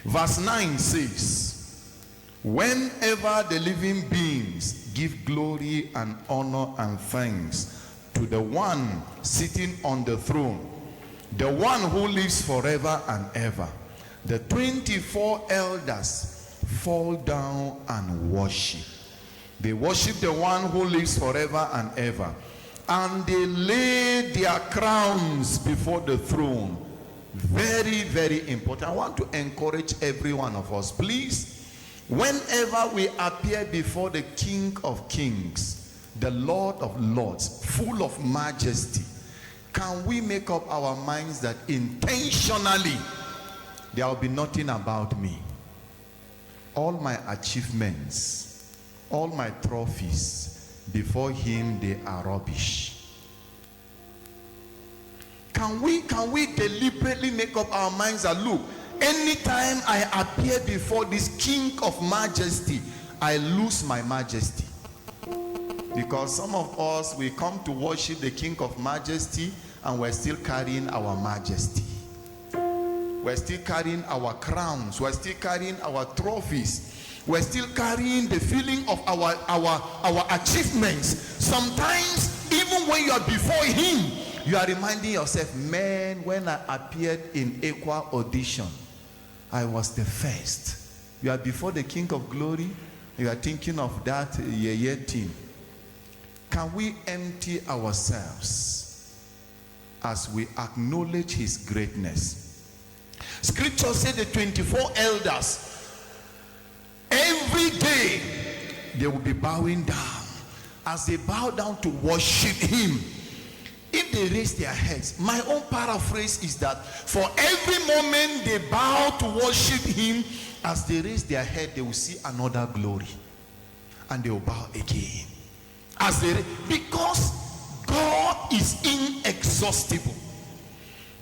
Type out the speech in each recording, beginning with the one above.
Verse 9 says, whenever the living beings give glory and honor and thanks to the one sitting on the throne, the one who lives forever and ever, the 24 elders fall down and worship. They worship the one who lives forever and ever, and they lay their crowns before the throne. Very, very important. I want to encourage every one of us, please, whenever we appear before the King of Kings, the Lord of Lords, full of majesty, can we make up our minds that intentionally there will be nothing about me? All my achievements, all my trophies, before him they are rubbish. Can we deliberately make up our minds that, look, anytime I appear before this King of majesty, I lose my majesty? Because some of us, we come to worship the King of majesty and we're still carrying our majesty. We're still carrying our crowns. We're still carrying our trophies. We're still carrying the feeling of our achievements. Sometimes, even when you are before him, you are reminding yourself, man, when I appeared in equal audition, I was the first. You are before the King of Glory, you are thinking of that team. Can we empty ourselves as we acknowledge his greatness? Scripture said the 24 elders, every day they will be bowing down. As they bow down to worship him, if they raise their heads, my own paraphrase is that for every moment they bow to worship him, as they raise their head, they will see another glory. And they will bow again. Because God is inexhaustible.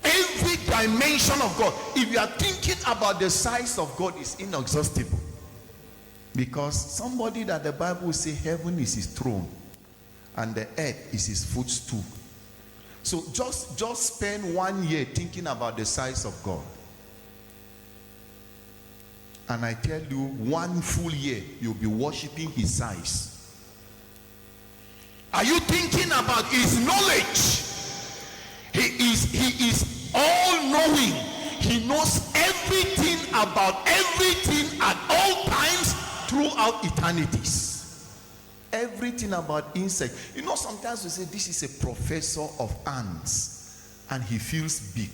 Every dimension of God, if you are thinking about the size of God, is inexhaustible. Because somebody that the Bible will say heaven is his throne and the earth is his footstool. So just spend 1 year thinking about the size of God. And I tell you, 1 full year, you'll be worshiping his size. Are you thinking about his knowledge? He is all-knowing. He knows everything about everything at all times throughout eternities. Everything about insects. You know, sometimes we say this is a professor of ants and he feels big.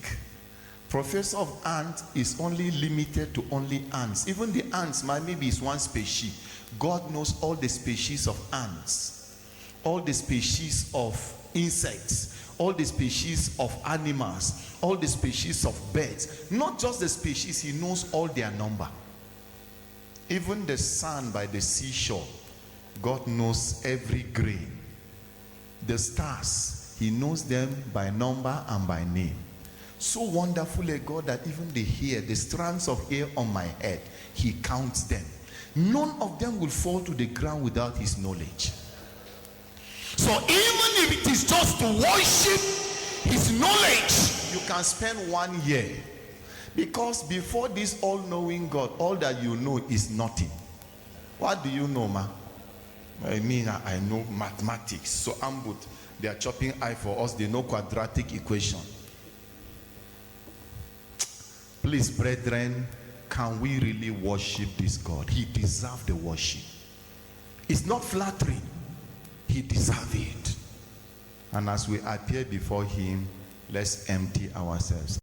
Professor of ants is only limited to only ants. Even the ants, maybe it's one species. God knows all the species of ants, all the species of insects, all the species of animals, all the species of birds. Not just the species, he knows all their number. Even the sand by the seashore, God knows every grain. The stars, he knows them by number and by name. So wonderful a God that even the hair, the strands of hair on my head, he counts them. None of them will fall to the ground without his knowledge. So even if it is just to worship his knowledge, you can spend 1 year. Because before this all-knowing God, all that you know is nothing. What do you know, ma? I mean, I know mathematics. So Ambut, they are chopping eye for us. They know quadratic equation. Please, brethren, can we really worship this God? He deserves the worship. It's not flattering. He deserves it. And as we appear before him, let's empty ourselves.